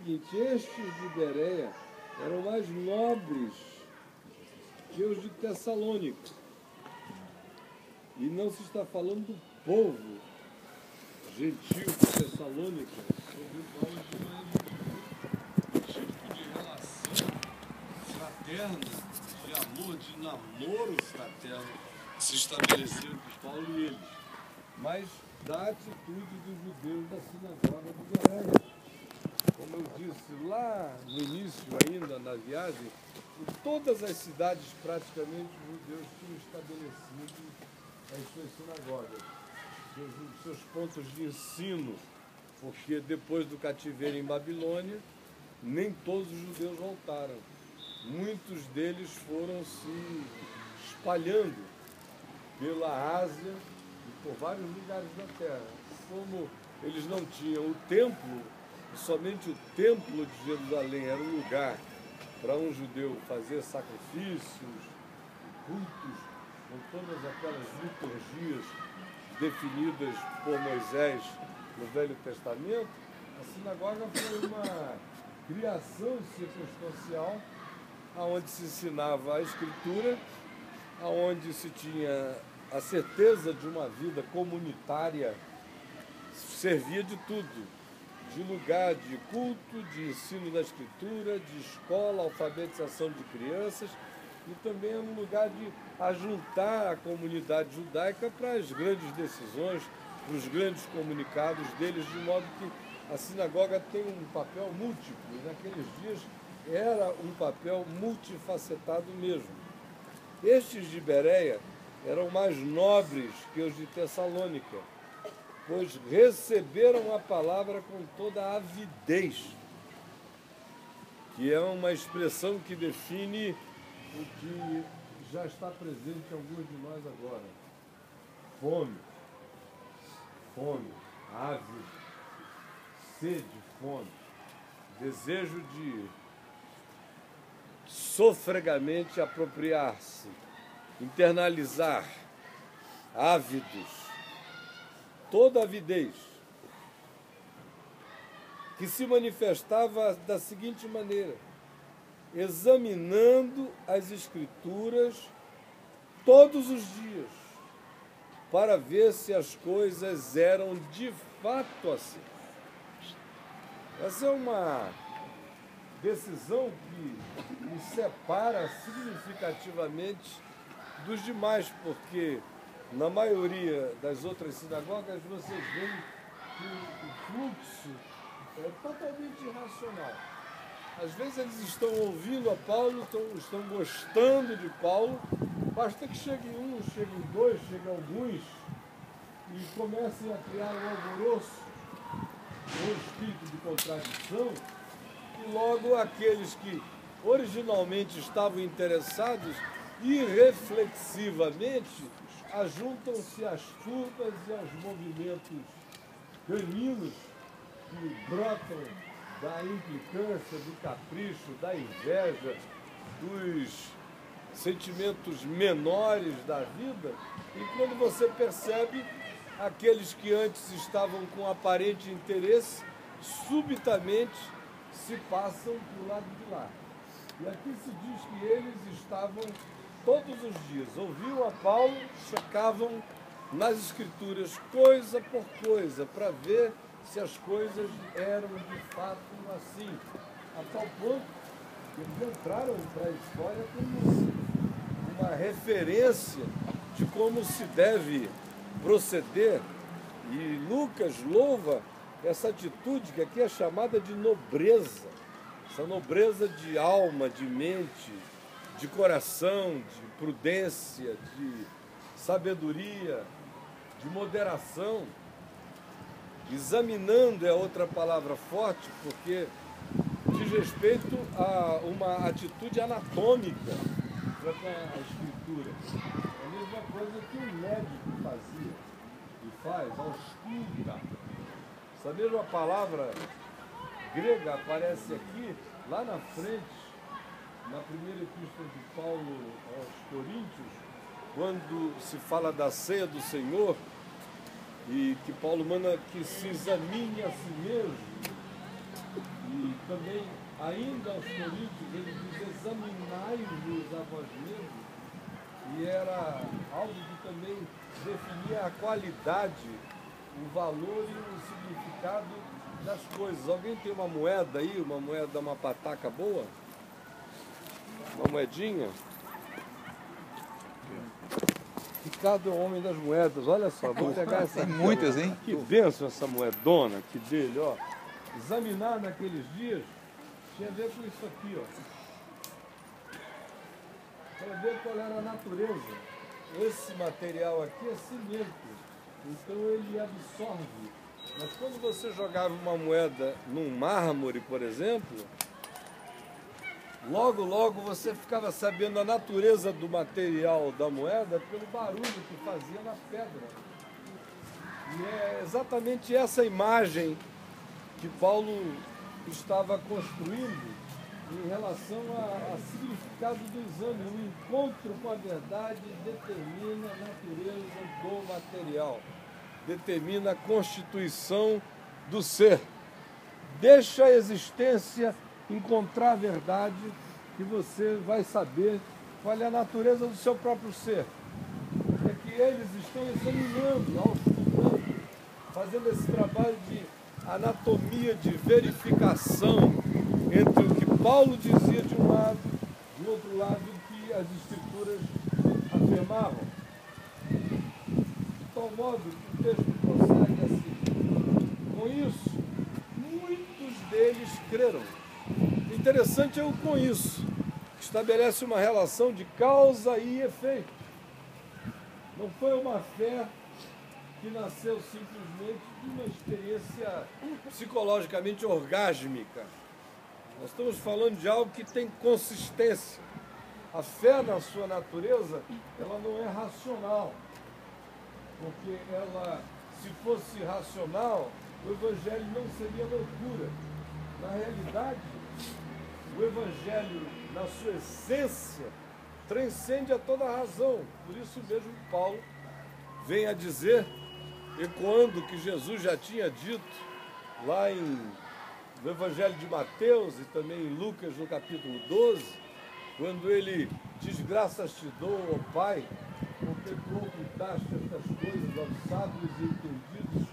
seguinte: estes de Bereia eram mais nobres que os de Tessalônica. E não se está falando do povo gentil de Tessalônica, sobre Paulo de um tipo de relação fraterna, de amor, de namoro fraterno, que se estabeleceu entre Paulo e eles, mas da atitude dos judeus da sinagoga de Bereia. Como eu disse lá no início ainda, na viagem, em todas as cidades praticamente os judeus tinham estabelecido as suas sinagogas, seus pontos de ensino, porque depois do cativeiro em Babilônia, nem todos os judeus voltaram. Muitos deles foram se espalhando pela Ásia e por vários lugares da terra. Como eles não tinham o templo, somente o templo de Jerusalém era um lugar para um judeu fazer sacrifícios, cultos, com todas aquelas liturgias definidas por Moisés no Velho Testamento. A sinagoga foi uma criação circunstancial, onde se ensinava a Escritura, onde se tinha a certeza de uma vida comunitária, servia de tudo, de lugar de culto, de ensino da Escritura, de escola, alfabetização de crianças, e também é um lugar de ajuntar a comunidade judaica para as grandes decisões, para os grandes comunicados deles, de modo que a sinagoga tem um papel múltiplo, e naqueles dias era um papel multifacetado mesmo. Estes de Bereia eram mais nobres que os de Tessalônica, pois receberam a palavra com toda a avidez, que é uma expressão que define o que já está presente em alguns de nós agora. Fome, ávido, sede, fome, desejo de sofregamente apropriar-se, internalizar, ávidos, toda avidez, que se manifestava da seguinte maneira: examinando as Escrituras todos os dias, para ver se as coisas eram de fato assim. Essa é uma decisão que nos separa significativamente dos demais, porque na maioria das outras sinagogas vocês veem que o fluxo é totalmente irracional. Às vezes eles estão ouvindo a Paulo, estão gostando de Paulo, basta que chegue um, cheguem dois, cheguem alguns e comecem a criar um alvoroço, um espírito de contradição, e logo aqueles que originalmente estavam interessados, irreflexivamente, ajuntam-se às fugas e aos movimentos caninos que brotam da implicância, do capricho, da inveja, dos sentimentos menores da vida, e quando você percebe, aqueles que antes estavam com aparente interesse, subitamente se passam para o lado de lá. E aqui se diz que eles estavam todos os dias, ouviam a Paulo, checavam nas Escrituras coisa por coisa, para ver se as coisas eram de fato assim, a tal ponto que eles entraram para a história como uma referência de como se deve proceder. E Lucas louva essa atitude que aqui é chamada de nobreza, essa nobreza de alma, de mente, de coração, de prudência, de sabedoria, de moderação. Examinando é outra palavra forte, porque diz respeito a uma atitude anatômica quanto à Escritura. É a mesma coisa que um médico fazia e faz, ausculta. Essa mesma palavra grega aparece aqui, lá na frente, na primeira epístola de Paulo aos Coríntios, quando se fala da ceia do Senhor, e que Paulo manda que se examine a si mesmo, e também, ainda aos Coríntios, ele diz: examinai-vos a vós mesmos, e era algo que também definia a qualidade, o valor e o significado das coisas. Alguém tem uma moeda aí, uma pataca boa? Uma moedinha? Ricardo é o homem das moedas, olha só, vou pegar essa. Tem muitas, hein? Que bênção essa moedona aqui dele, ó. Examinar naqueles dias tinha a ver com isso aqui, ó. Para ver qual era a natureza. Esse material aqui é cimento, então ele absorve. Mas quando você jogava uma moeda num mármore, por exemplo, logo você ficava sabendo a natureza do material da moeda pelo barulho que fazia na pedra. E é exatamente essa imagem que Paulo estava construindo em relação ao significado do exame. O encontro com a verdade determina a natureza do material, determina a constituição do ser. Deixa a existência encontrar a verdade que você vai saber qual é a natureza do seu próprio ser. É que eles estão examinando, auscultando, fazendo esse trabalho de anatomia, de verificação entre o que Paulo dizia de um lado, do outro lado o que as Escrituras afirmavam. De tal modo que o texto prossegue assim: com isso, muitos deles creram. Interessante é o com isso, que estabelece uma relação de causa e efeito. Não foi uma fé que nasceu simplesmente de uma experiência psicologicamente orgásmica. Nós estamos falando de algo que tem consistência. A fé, na sua natureza, ela não é racional. Porque ela, se fosse racional, o Evangelho não seria loucura. Na realidade, o Evangelho, na sua essência, transcende a toda a razão. Por isso mesmo Paulo vem a dizer, ecoando o que Jesus já tinha dito lá no Evangelho de Mateus e também em Lucas, no capítulo 12, quando ele diz: graças te dou, ó Pai, porque tu ocultaste estas coisas aos sábios e entendidos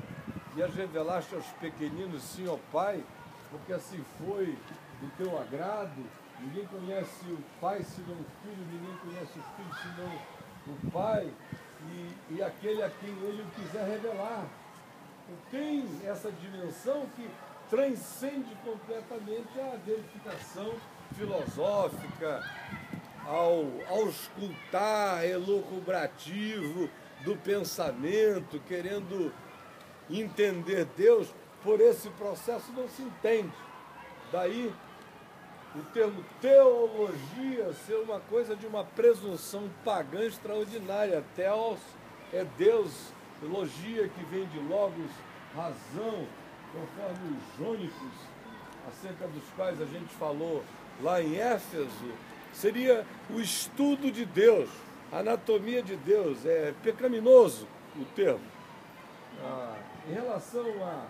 e as revelaste aos pequeninos. Sim, ó Pai, porque assim foi do teu agrado. Ninguém conhece o Pai senão o Filho, ninguém conhece o Filho senão o Pai, e aquele a quem ele o quiser revelar. Tem essa dimensão que transcende completamente a verificação filosófica, ao auscultar elucubrativo do pensamento, querendo entender Deus. Por esse processo não se entende. Daí o termo teologia ser uma coisa de uma presunção pagã extraordinária. Theos é Deus, logia que vem de logos, razão, conforme os jônicos, acerca dos quais a gente falou lá em Éfeso, seria o estudo de Deus, a anatomia de Deus. É pecaminoso o termo. Em relação a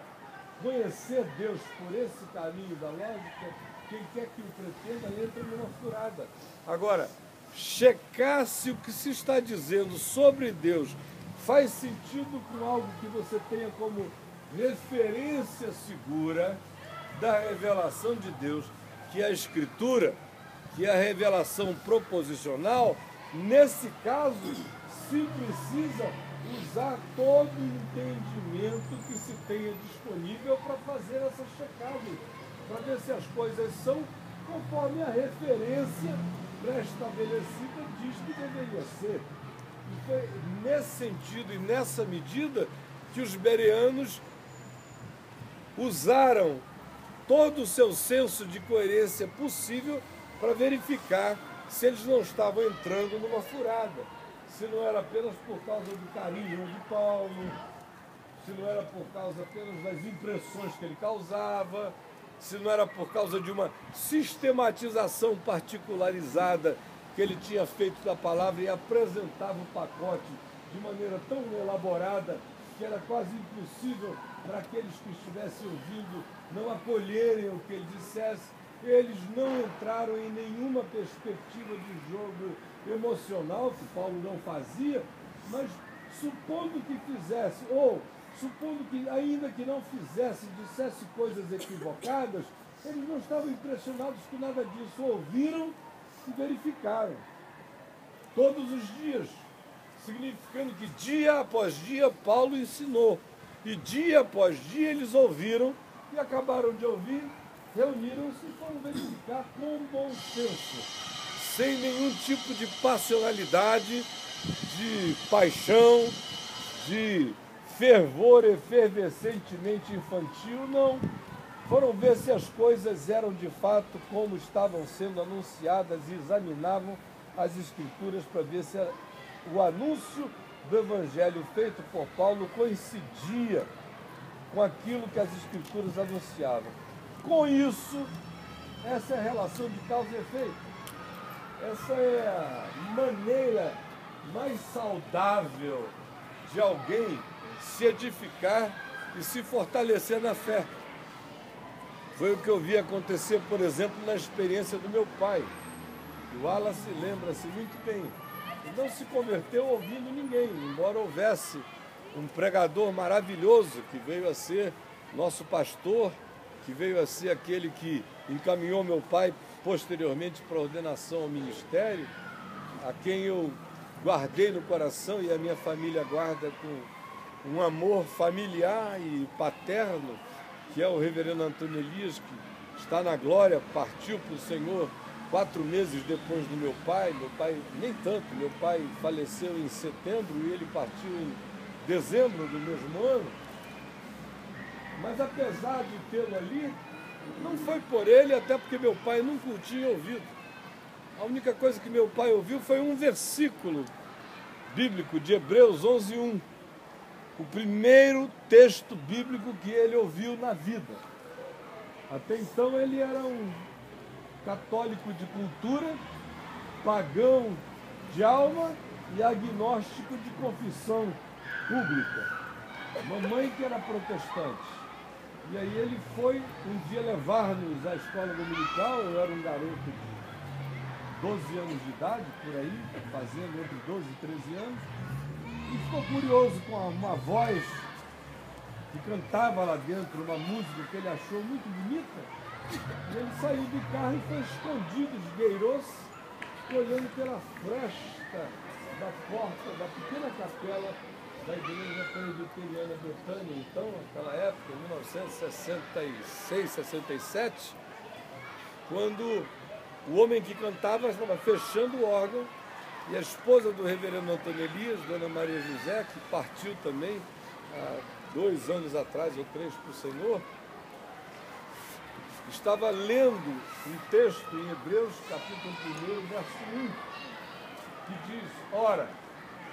conhecer Deus por esse caminho da lógica, quem quer que o pretenda entra numa furada. Agora, checar se o que se está dizendo sobre Deus faz sentido com algo que você tenha como referência segura da revelação de Deus, que é a Escritura, que é a revelação proposicional. Nesse caso, se precisa usar todo o entendimento que se tenha disponível para fazer essa checagem, para ver se as coisas são conforme a referência pré-estabelecida diz que deveria ser. E foi nesse sentido e nessa medida que os bereanos usaram todo o seu senso de coerência possível para verificar se eles não estavam entrando numa furada, se não era apenas por causa do carinho de Paulo, se não era por causa apenas das impressões que ele causava, se não era por causa de uma sistematização particularizada que ele tinha feito da palavra e apresentava o pacote de maneira tão elaborada que era quase impossível para aqueles que estivessem ouvindo não acolherem o que ele dissesse. Eles não entraram em nenhuma perspectiva de jogo emocional, que Paulo não fazia, mas supondo que fizesse, ou supondo que, ainda que não fizesse, dissesse coisas equivocadas, eles não estavam impressionados com nada disso, ouviram e verificaram. Todos os dias, significando que dia após dia Paulo ensinou, e dia após dia eles ouviram e acabaram de ouvir, reuniram-se e foram verificar com bom senso, sem nenhum tipo de passionalidade, de paixão, de fervor efervescentemente infantil, não. Foram ver se as coisas eram de fato como estavam sendo anunciadas e examinavam as Escrituras para ver se o anúncio do Evangelho feito por Paulo coincidia com aquilo que as Escrituras anunciavam. Com isso, essa é a relação de causa e efeito. Essa é a maneira mais saudável de alguém se edificar e se fortalecer na fé. Foi o que eu vi acontecer, por exemplo, na experiência do meu pai. O Wallace lembra-se muito bem. Ele não se converteu ouvindo ninguém, embora houvesse um pregador maravilhoso que veio a ser nosso pastor, que veio a ser aquele que encaminhou meu pai posteriormente para a ordenação ao ministério, a quem eu guardei no coração e a minha família guarda com um amor familiar e paterno, que é o reverendo Antônio Elias, que está na glória, partiu para o Senhor 4 meses depois do meu pai nem tanto, meu pai faleceu em setembro e ele partiu em dezembro do mesmo ano. Mas apesar de tê-lo ali, não foi por ele, até porque meu pai nunca o tinha ouvido. A única coisa que meu pai ouviu foi um versículo bíblico de Hebreus 11:1. O primeiro texto bíblico que ele ouviu na vida. Até então ele era um católico de cultura, pagão de alma e agnóstico de confissão pública. Mamãe que era protestante. E aí ele foi um dia levar-nos à escola dominical. Eu era um garoto de 12 anos de idade, por aí, fazendo entre 12 e 13 anos, e ficou curioso com uma voz que cantava lá dentro, uma música que ele achou muito bonita, e ele saiu do carro e foi escondido, esgueirou-se, olhando pela fresta da porta da pequena capela da igreja presbiteriana Betânia, então, naquela época, em 1966, 67, quando o homem que cantava estava fechando o órgão e a esposa do reverendo Antônio Elias, Dona Maria José, que partiu também há 2 anos atrás ou 3 para o Senhor, estava lendo um texto em Hebreus, capítulo 1, verso 1, que diz: ora,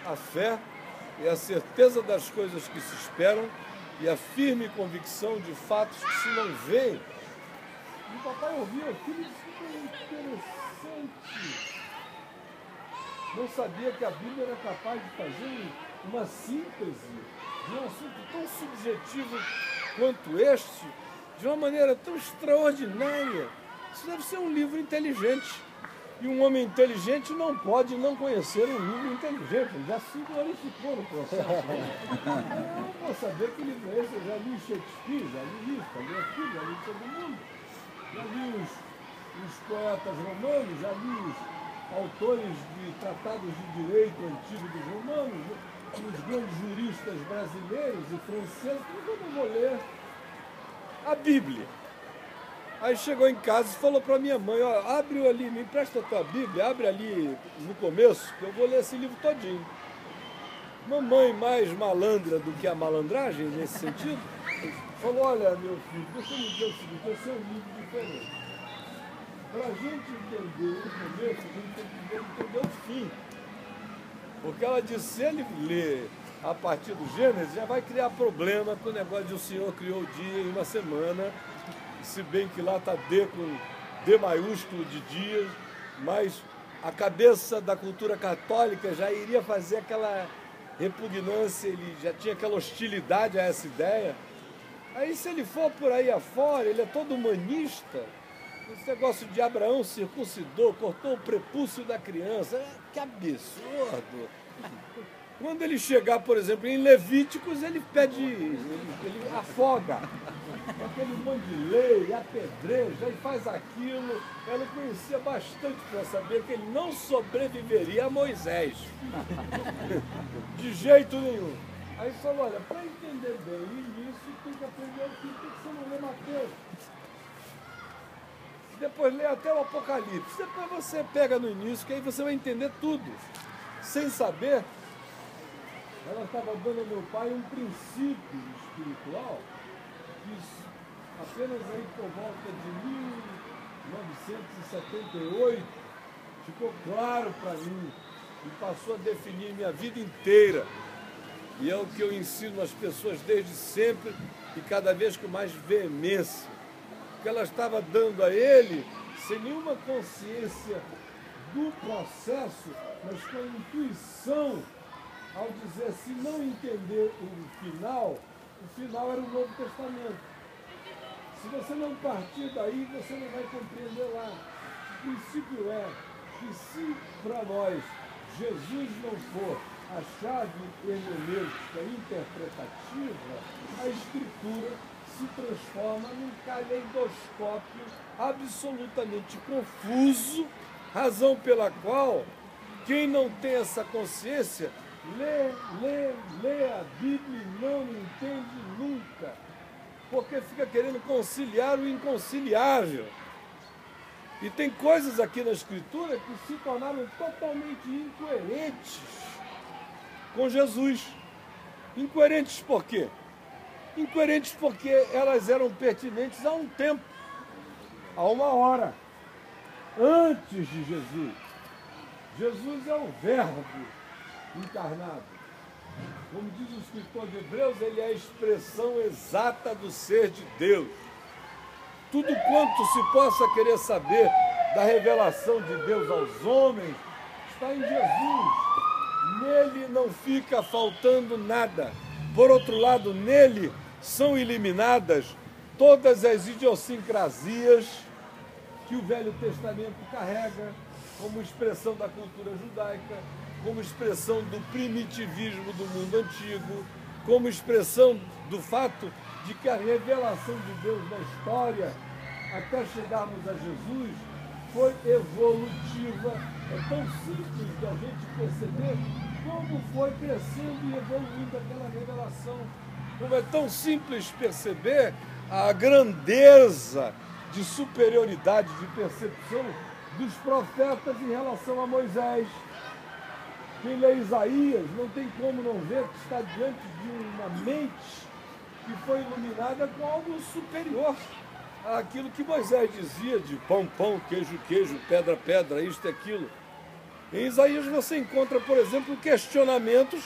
a fé é a certeza das coisas que se esperam e a firme convicção de fatos que se não veem. E o papai ouviu aquilo e disse: que interessante. Não sabia que a Bíblia era capaz de fazer uma síntese de um assunto tão subjetivo quanto este, de uma maneira tão extraordinária. Isso deve ser um livro inteligente. E um homem inteligente não pode não conhecer um livro inteligente. Ele já se glorificou no processo. Eu vou saber que livro é esse. Eu já li Shakespeare, já li isso, já li aquilo, já li todo mundo. Já li os poetas romanos, já li os autores de tratados de direito antigo dos romanos, os grandes juristas brasileiros e franceses. Mas eu não vou ler a Bíblia. Aí chegou em casa e falou para minha mãe: ó, abre ali, me empresta a tua Bíblia, abre ali no começo, que eu vou ler esse livro todinho. Mamãe, mais malandra do que a malandragem, nesse sentido, falou: olha, meu filho, deixa eu me dizer o seguinte, esse é um livro diferente. Para a gente entender o começo, a gente tem que entender o fim. Porque ela disse: se ele ler a partir do Gênesis, já vai criar problema com o negócio de o Senhor criou o dia em uma semana, se bem que lá está D com D maiúsculo de dias, mas a cabeça da cultura católica já iria fazer repugnância, ele já tinha aquela hostilidade a essa ideia. Aí se ele for por aí afora, ele é todo humanista. Esse negócio de Abraão circuncidou, cortou o prepúcio da criança. Que absurdo! Quando ele chegar, por exemplo, em Levíticos, ele pede, ele afoga. Aquele monte de lei, apedreja, e faz aquilo. Ela conhecia bastante para saber que ele não sobreviveria a Moisés. De jeito nenhum. Aí falou, olha, para entender bem isso, tem que aprender o que você não lê Mateus. Depois lê até o Apocalipse. Depois você pega no início, que aí você vai entender tudo. Sem saber, ela estava dando ao meu pai um princípio espiritual que apenas aí por volta de 1978 ficou claro para mim e passou a definir minha vida inteira. E é o que eu ensino às pessoas desde sempre e cada vez com mais veemência. Que ela estava dando a ele sem nenhuma consciência do processo, mas com a intuição, ao dizer, se não entender o final era o Novo Testamento. Se você não partir daí, você não vai compreender lá. O princípio é que se para nós Jesus não for a chave hermenêutica interpretativa, a Escritura se transforma num caleidoscópio absolutamente confuso, razão pela qual quem não tem essa consciência lê a Bíblia e não entende nunca, porque fica querendo conciliar o inconciliável. E tem coisas aqui na Escritura que se tornaram totalmente incoerentes com Jesus. Incoerentes por quê? Incoerentes porque elas eram pertinentes a um tempo, a uma hora, antes de Jesus. Jesus é o Verbo encarnado. Como diz o escritor de Hebreus, ele é a expressão exata do ser de Deus. Tudo quanto se possa querer saber da revelação de Deus aos homens está em Jesus. Nele não fica faltando nada. Por outro lado, nele são eliminadas todas as idiosincrasias que o Velho Testamento carrega como expressão da cultura judaica, como expressão do primitivismo do mundo antigo, como expressão do fato de que a revelação de Deus na história, até chegarmos a Jesus, foi evolutiva. É tão simples de a gente perceber como foi crescendo e evoluindo aquela revelação. Como é tão simples perceber a grandeza de superioridade de percepção dos profetas em relação a Moisés. Quem lê Isaías não tem como não ver que está diante de uma mente que foi iluminada com algo superior àquilo que Moisés dizia de pão, pão, queijo, queijo, pedra, pedra, isto e aquilo. Em Isaías você encontra, por exemplo, questionamentos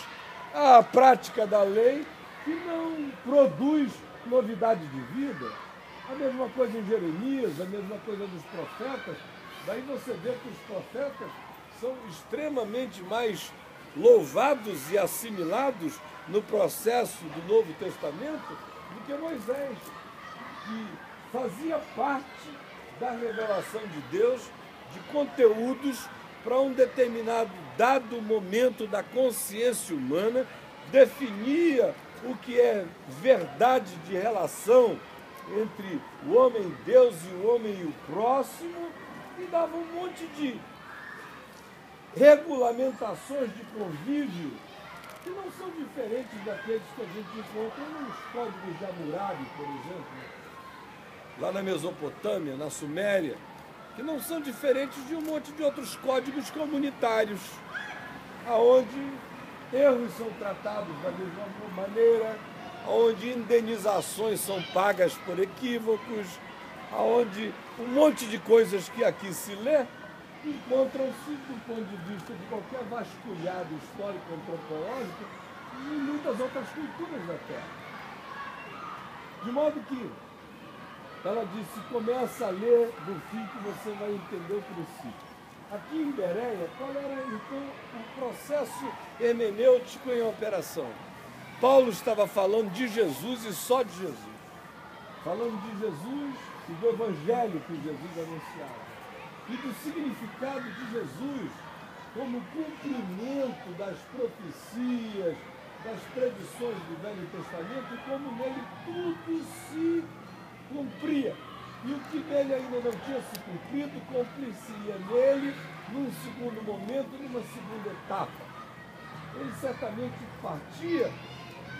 à prática da lei que não produz novidade de vida. A mesma coisa em Jeremias, a mesma coisa dos profetas. Daí você vê que os profetas são extremamente mais louvados e assimilados no processo do Novo Testamento do que Moisés, que fazia parte da revelação de Deus, de conteúdos para um determinado dado momento da consciência humana, definia o que é verdade de relação entre o homem e Deus e o homem e o próximo, e dava um monte de regulamentações de convívio que não são diferentes daqueles que a gente encontra nos códigos de Hammurabi, por exemplo, lá na Mesopotâmia, na Suméria, que não são diferentes de um monte de outros códigos comunitários, aonde erros são tratados da mesma maneira, onde indenizações são pagas por equívocos, onde um monte de coisas que aqui se lê encontram-se, do ponto de vista de qualquer vasculhado histórico-antropológico, em muitas outras culturas da Terra. De modo que ela disse, começa a ler do fim que você vai entender o princípio. aqui em Bereia, qual era então o processo hermenêutico em operação? Paulo estava falando de Jesus e só de Jesus. Falando de Jesus e do evangelho que Jesus anunciava. E do significado de Jesus como cumprimento das profecias, das predições do Velho Testamento, e como nele tudo se cumpria. E o que nele ainda não tinha se cumprido, cumprir-se-ia nele, num segundo momento, numa segunda etapa. Ele certamente partia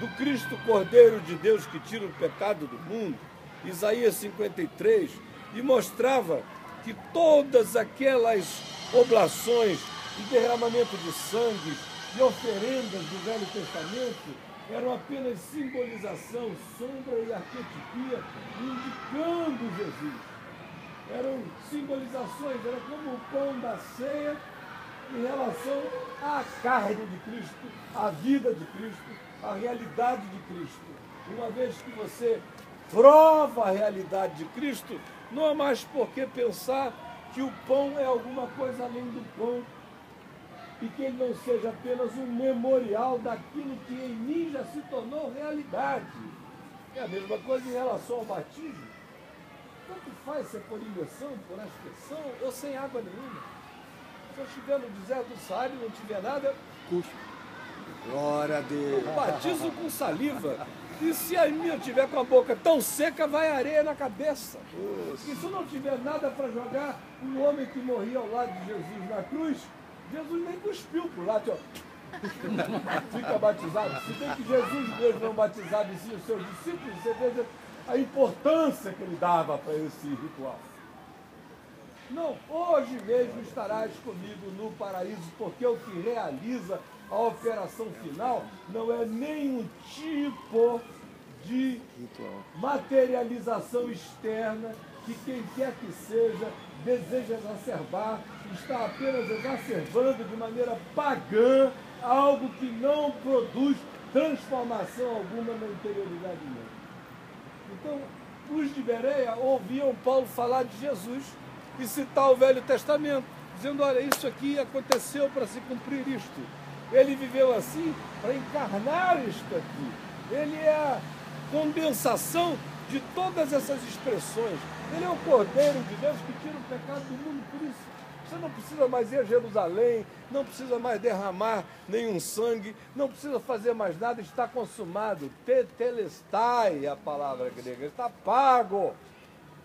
do Cristo Cordeiro de Deus que tira o pecado do mundo, Isaías 53, e mostrava que todas aquelas oblações e derramamento de sangue e oferendas do Velho Testamento eram apenas simbolização, sombra e arquetipia, indicando Jesus. Eram simbolizações, era como o pão da ceia em relação à carne de Cristo, à vida de Cristo, à realidade de Cristo. Uma vez que você prova a realidade de Cristo, não há mais por que pensar que o pão é alguma coisa além do pão, e que ele não seja apenas um memorial daquilo que em mim já se tornou realidade. É a mesma coisa em relação ao batismo. Tanto faz se é por imersão, por aspersão ou sem água nenhuma. Se eu estiver no deserto do Saara e não tiver nada, Cuspe. Glória a Deus. eu batizo com saliva. E se a minha estiver com a boca tão seca, vai areia na cabeça. E se não tiver nada para jogar, um homem que morria ao lado de Jesus na cruz, Jesus nem cuspiu por lá, ó. Fica batizado. Se bem que Jesus mesmo não batizava em si os seus discípulos, você veja a importância que ele dava para esse ritual. Não, hoje mesmo estarás comigo no paraíso, porque o que realiza a operação final não é nenhum tipo de materialização externa que quem quer que seja deseja exacerbar, está apenas exacerbando de maneira pagã algo que não produz transformação alguma na interioridade humana. Então, os de Bereia ouviam Paulo falar de Jesus e citar o Velho Testamento, dizendo, olha, isso aqui aconteceu para se cumprir isto. Ele viveu assim para encarnar isto aqui. Ele é a condensação de todas essas expressões. Ele é o Cordeiro de Deus que tira o pecado do mundo. Por isso, você não precisa mais ir a Jerusalém, não precisa mais derramar nenhum sangue, não precisa fazer mais nada, está consumado. Tetelestai, a palavra grega, está pago,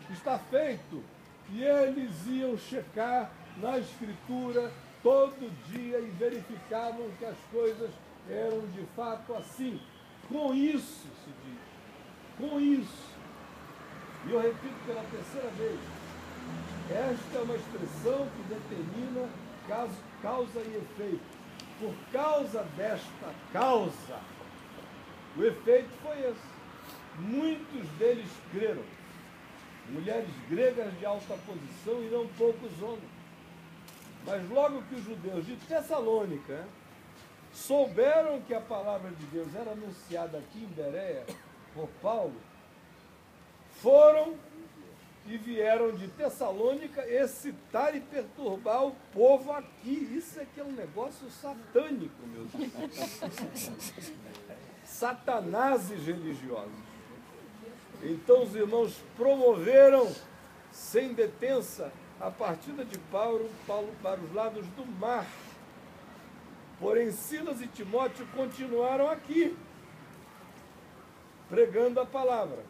está feito. E eles iam checar na Escritura todo dia e verificavam que as coisas eram de fato assim. Com isso, se diz, com isso. E eu repito pela terceira vez, esta é uma expressão que determina causa e efeito. Por causa desta causa, o efeito foi esse. Muitos deles creram. Mulheres gregas de alta posição e não poucos homens. Mas logo que os judeus de Tessalônica souberam que a palavra de Deus era anunciada aqui em Bereia por Paulo, foram e vieram de Tessalônica excitar e perturbar o povo aqui. Isso é que é um negócio satânico, meus irmãos. Satanases religiosos. Então os irmãos promoveram, sem detença, a partida de Paulo para os lados do mar. Porém, Silas e Timóteo continuaram aqui, pregando a palavra.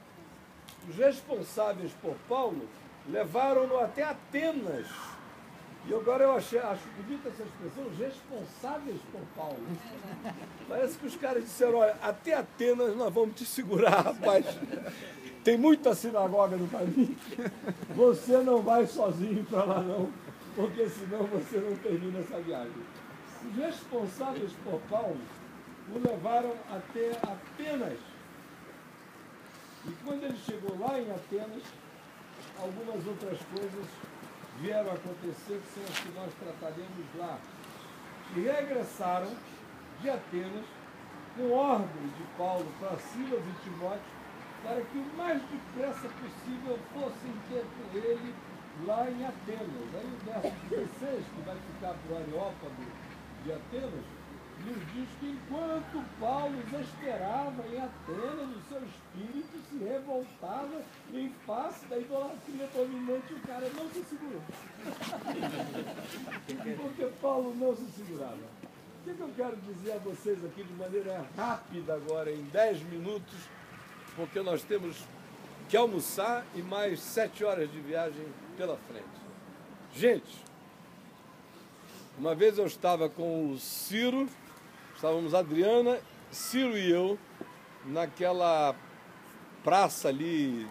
Os responsáveis por Paulo levaram-no até Atenas. E agora eu acho bonita essa expressão, os responsáveis por Paulo. Parece que os caras disseram, olha, até Atenas nós vamos te segurar, rapaz. Tem muita sinagoga no caminho. Você não vai sozinho para lá não, porque senão você não termina essa viagem. Os responsáveis por Paulo o levaram até Atenas. E quando ele chegou lá em Atenas, algumas outras coisas vieram a acontecer, que são as que nós trataremos lá. E regressaram de Atenas com ordem de Paulo para Silas e Timóteo, para que o mais depressa possível fossem ter com ele lá em Atenas. Aí o verso 16, que vai ficar para o Areópago de Atenas, nos diz que enquanto Paulo exasperava em Atenas, o seu espírito se revoltava em face da idolatria dominante, o cara não se segurou. Porque Paulo não se segurava. O que eu quero dizer a vocês aqui de maneira rápida agora, em 10 minutos, porque nós temos que almoçar e mais 7 horas de viagem pela frente. Gente, uma vez eu estava com o Ciro, estávamos Adriana, Ciro e eu, naquela praça ali,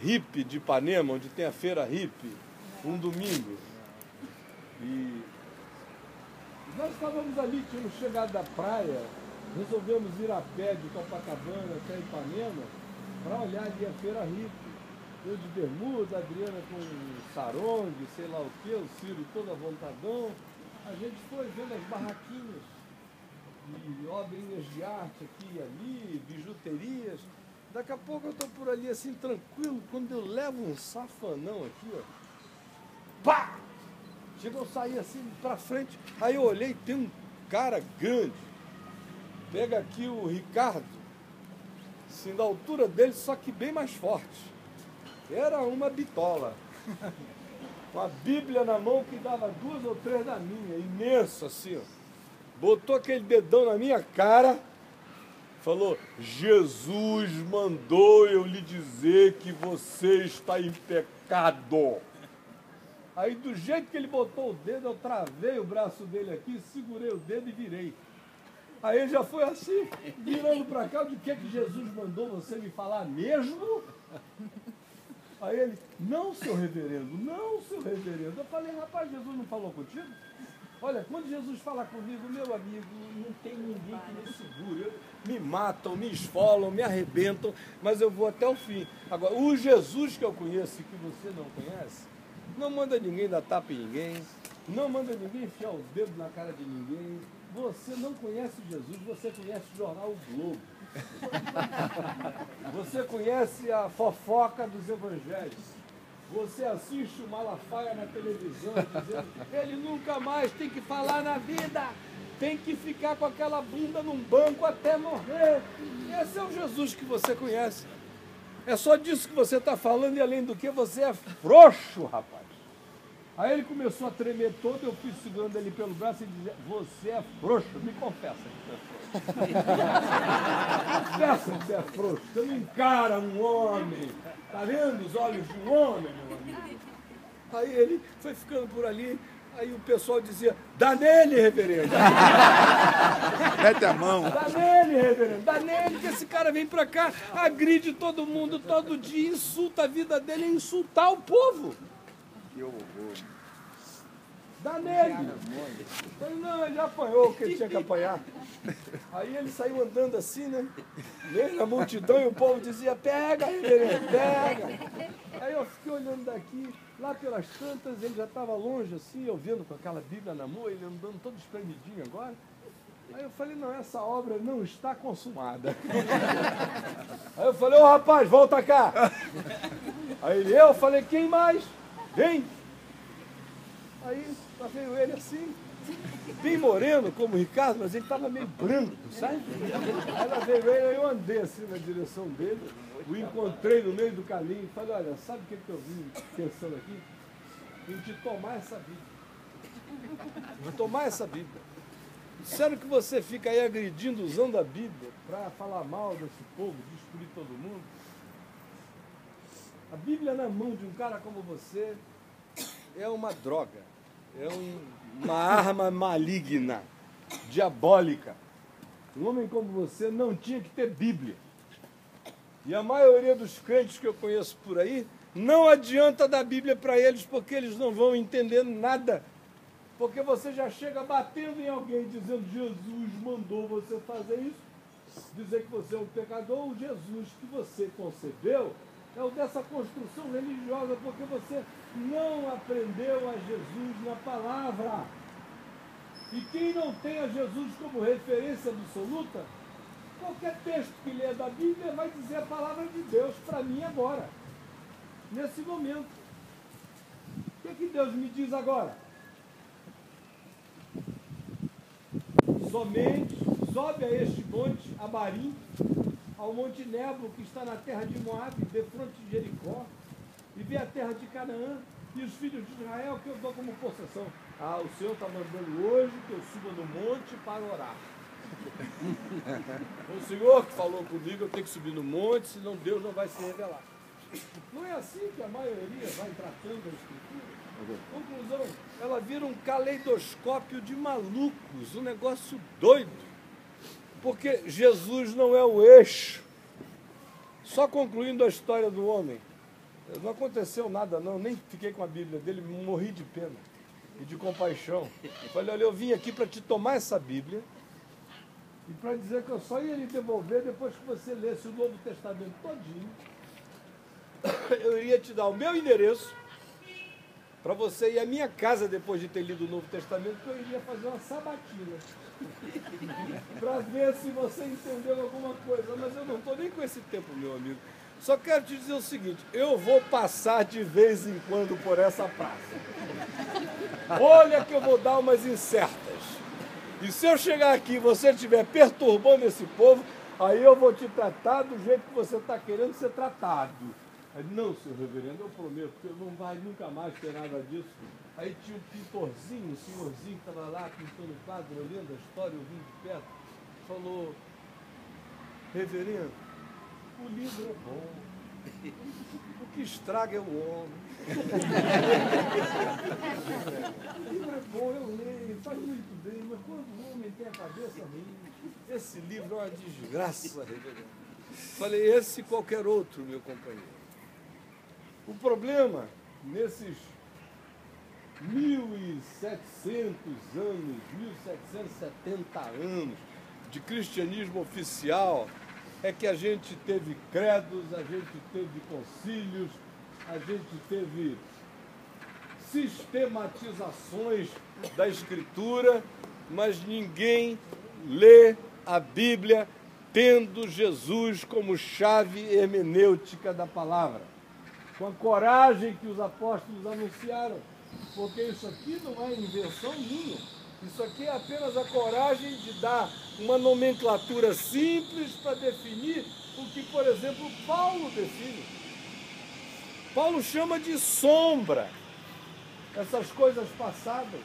hippie de Ipanema, onde tem a feira hippie, um domingo. E nós estávamos ali, tínhamos chegado da praia, resolvemos ir a pé de Copacabana até Ipanema para olhar ali a feira hippie. Eu de bermuda, a Adriana com sarong, sei lá o que, o Ciro todo à vontadão. A gente foi vendo as barraquinhas de obrinhas de arte aqui e ali, bijuterias. Daqui a pouco eu estou por ali assim, tranquilo, quando eu levo um safanão aqui, ó. Pá! Chegou a sair assim para frente, aí eu olhei, tem um cara grande. Pega aqui o Ricardo, assim, da altura dele, só que bem mais forte. Era uma bitola. Com a Bíblia na mão que dava 2 ou 3 da minha, imensa assim, ó. Botou aquele dedão na minha cara, falou: Jesus mandou eu lhe dizer que você está em pecado. Aí do jeito que ele botou o dedo, eu travei o braço dele aqui, segurei o dedo e virei. Aí ele já foi assim, virando para cá, de que Jesus mandou você me falar mesmo? Aí ele, não, seu reverendo, não, seu reverendo. Eu falei, rapaz, Jesus não falou contigo? Olha, quando Jesus fala comigo, meu amigo, não tem ninguém que me segure. Me matam, me esfolam, me arrebentam, mas eu vou até o fim. Agora, o Jesus que eu conheço e que você não conhece, não manda ninguém dar tapa em ninguém, não manda ninguém enfiar o dedo na cara de ninguém. Você não conhece Jesus, você conhece o jornal O Globo. Você conhece a fofoca dos evangelhos. Você assiste o Malafaia na televisão dizendo ele nunca mais tem que falar na vida, tem que ficar com aquela bunda num banco até morrer. Esse é o Jesus que você conhece. É só disso que você está falando e além do que você é frouxo, rapaz. Aí ele começou a tremer todo, eu fui segurando ele pelo braço e dizia, você é frouxo, me confessa que você é frouxo. Confessa que você é frouxo, você não encara um homem, tá vendo os olhos de um homem, meu amigo? Aí ele foi ficando por ali, aí o pessoal dizia, dá nele, reverendo. Mete a mão. Dá nele, reverendo, dá nele, que esse cara vem pra cá, agride todo mundo todo dia, insulta a vida dele, é insultar o povo. Que horror. Dá nele. Ele, não, ele já apanhou o que ele tinha que apanhar. Aí ele saiu andando assim, né? Meio na multidão e o povo dizia, pega, reverendo, pega. Aí eu fiquei olhando daqui, lá pelas tantas, ele já estava longe assim, eu vendo com aquela Bíblia na mão, ele andando todo espremidinho agora. Aí eu falei, não, essa obra não está consumada. Aí eu falei, ô rapaz, volta cá. Aí ele, eu falei, quem mais? Vem! Aí lá veio ele assim, bem moreno como o Ricardo, mas ele estava meio branco, sabe? Aí lá veio ele, eu andei assim na direção dele, o encontrei no meio do caminho e falei, olha, sabe o que eu vim pensando aqui? Em te tomar essa Bíblia. Vou tomar essa Bíblia. Sério que você fica aí agredindo, usando a Bíblia para falar mal desse povo, destruir todo mundo? A Bíblia na mão de um cara como você é uma droga, é uma arma maligna, diabólica. Um homem como você não tinha que ter Bíblia. E a maioria dos crentes que eu conheço por aí, não adianta dar Bíblia para eles, porque eles não vão entender nada. Porque você já chega batendo em alguém, dizendo, Jesus mandou você fazer isso, dizer que você é um pecador. O Jesus que você concebeu é o dessa construção religiosa, porque você não aprendeu a Jesus na palavra. E quem não tem a Jesus como referência absoluta, qualquer texto que lê da Bíblia vai dizer a palavra de Deus para mim agora, nesse momento. Deus me diz agora? Somente sobe a este monte, Abarim, ao monte Nebo, que está na terra de Moabe, defronte de Jericó, e vê a terra de Canaã e os filhos de Israel que eu dou como possessão. Ah, o Senhor está mandando hoje que eu suba no monte para orar. O Senhor que falou comigo, eu tenho que subir no monte, senão Deus não vai se revelar. Não é assim que a maioria vai tratando a Escritura? Conclusão, ela vira um caleidoscópio de malucos, um negócio doido. Porque Jesus não é o eixo. Só concluindo a história do homem, não aconteceu nada não, nem fiquei com a Bíblia dele, morri de pena e de compaixão. Falei, olha, eu vim aqui para te tomar essa Bíblia e para dizer que eu só ia lhe devolver depois que você lesse o Novo Testamento todinho. Eu iria te dar o meu endereço para você ir à minha casa depois de ter lido o Novo Testamento, que eu iria fazer uma sabatina para ver se você entendeu alguma coisa. Mas eu não estou nem com esse tempo, meu amigo. Só quero te dizer o seguinte, eu vou passar de vez em quando por essa praça. Olha que eu vou dar umas incertas. E se eu chegar aqui e você estiver perturbando esse povo, aí eu vou te tratar do jeito que você está querendo ser tratado. Aí, não, senhor reverendo, eu prometo que não vai nunca mais ter nada disso. Aí tinha um pintorzinho, um senhorzinho que estava lá pintando o quadro, olhando a história, ouvindo de perto, falou, reverendo, o livro é bom, o que estraga é o homem. O livro é bom, eu leio, faz muito bem, mas quando o homem tem a cabeça ruim, esse livro é uma desgraça, reverendo. Falei, esse e qualquer outro, meu companheiro. O problema, nesses 1.700 anos, 1.770 anos de cristianismo oficial, é que a gente teve credos, a gente teve concílios, a gente teve sistematizações da Escritura, mas ninguém lê a Bíblia tendo Jesus como chave hermenêutica da palavra. Com a coragem que os apóstolos anunciaram, porque isso aqui não é invenção minha, isso aqui é apenas a coragem de dar uma nomenclatura simples para definir o que, por exemplo, Paulo define. Paulo chama de sombra essas coisas passadas.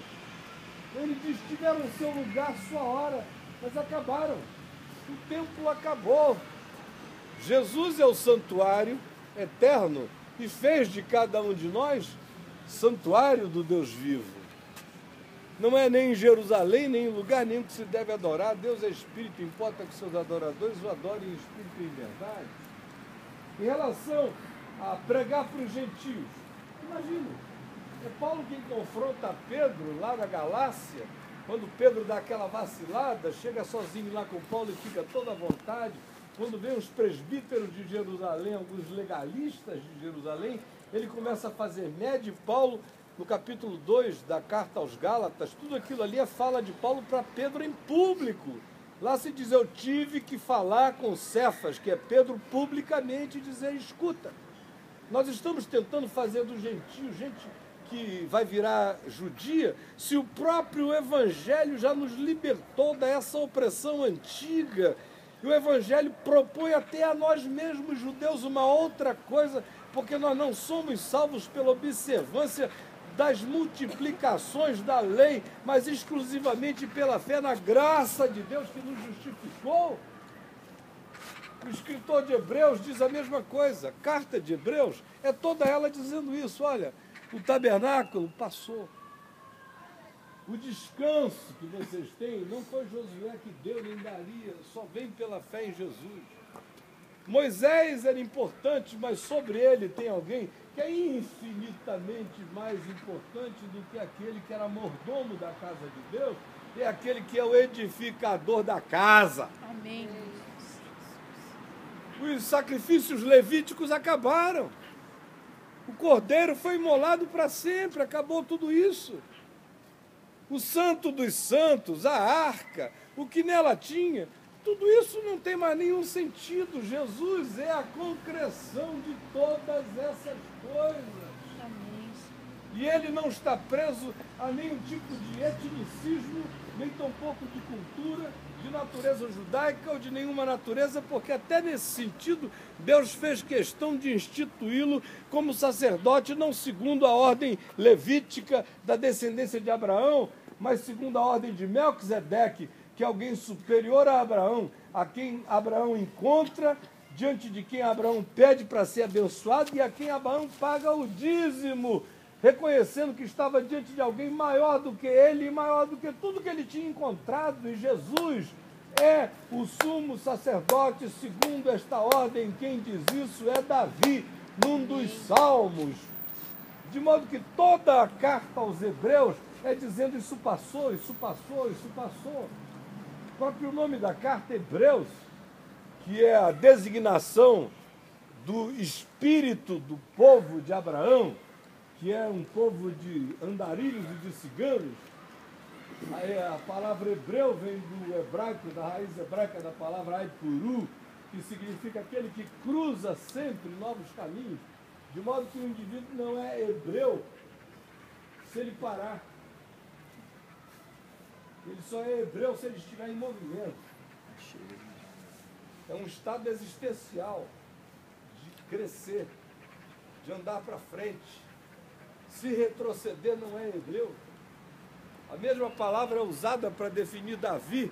Ele diz que tiveram seu lugar, sua hora, mas acabaram. O templo acabou. Jesus é o santuário eterno e fez de cada um de nós santuário do Deus vivo. Não é nem em Jerusalém, nem em lugar nenhum que se deve adorar. Deus é Espírito, importa que seus adoradores o adorem em Espírito e em verdade. Em relação a pregar para os gentios, imagina, é Paulo quem confronta Pedro lá na Galácia, quando Pedro dá aquela vacilada, chega sozinho lá com Paulo e fica toda à vontade. Quando vem os presbíteros de Jerusalém, alguns legalistas de Jerusalém, ele começa a fazer média. Paulo, no capítulo 2 da carta aos Gálatas, tudo aquilo ali é fala de Paulo para Pedro em público. Lá se diz, eu tive que falar com Cefas, que é Pedro, publicamente, e dizer, escuta, nós estamos tentando fazer do gentio gente que vai virar judia, se o próprio Evangelho já nos libertou dessa opressão antiga. E o Evangelho propõe até a nós mesmos, judeus, uma outra coisa, porque nós não somos salvos pela observância das multiplicações da lei, mas exclusivamente pela fé na graça de Deus que nos justificou. O escritor de Hebreus diz a mesma coisa. A carta de Hebreus é toda ela dizendo isso. Olha, o tabernáculo passou. O descanso que vocês têm não foi Josué que deu nem daria, só vem pela fé em Jesus. Moisés era importante, mas sobre ele tem alguém que é infinitamente mais importante do que aquele que era mordomo da casa de Deus, é aquele que é o edificador da casa. Amém. Os sacrifícios levíticos acabaram. O cordeiro foi imolado para sempre, acabou tudo isso. O santo dos santos, a arca, o que nela tinha, tudo isso não tem mais nenhum sentido. Jesus é a concreção de todas essas coisas. Amém. E ele não está preso a nenhum tipo de etnicismo, nem tampouco de cultura, de natureza judaica ou de nenhuma natureza, porque até nesse sentido Deus fez questão de instituí-lo como sacerdote, não segundo a ordem levítica da descendência de Abraão, mas segundo a ordem de Melquisedeque, que é alguém superior a Abraão, a quem Abraão encontra, diante de quem Abraão pede para ser abençoado e a quem Abraão paga o dízimo, reconhecendo que estava diante de alguém maior do que ele e maior do que tudo que ele tinha encontrado. E Jesus é o sumo sacerdote segundo esta ordem. Quem diz isso é Davi, num dos salmos. De modo que toda a carta aos Hebreus é dizendo isso passou, isso passou, isso passou. O próprio nome da carta, Hebreus, que é a designação do espírito do povo de Abraão, que é um povo de andarilhos e de ciganos. A palavra hebreu vem do hebraico, da raiz hebraica da palavra aipuru, que significa aquele que cruza sempre novos caminhos, de modo que o indivíduo não é hebreu se ele parar. Ele só é hebreu se ele estiver em movimento. É um estado existencial de crescer, de andar para frente. Se retroceder não é hebreu. A mesma palavra é usada para definir Davi.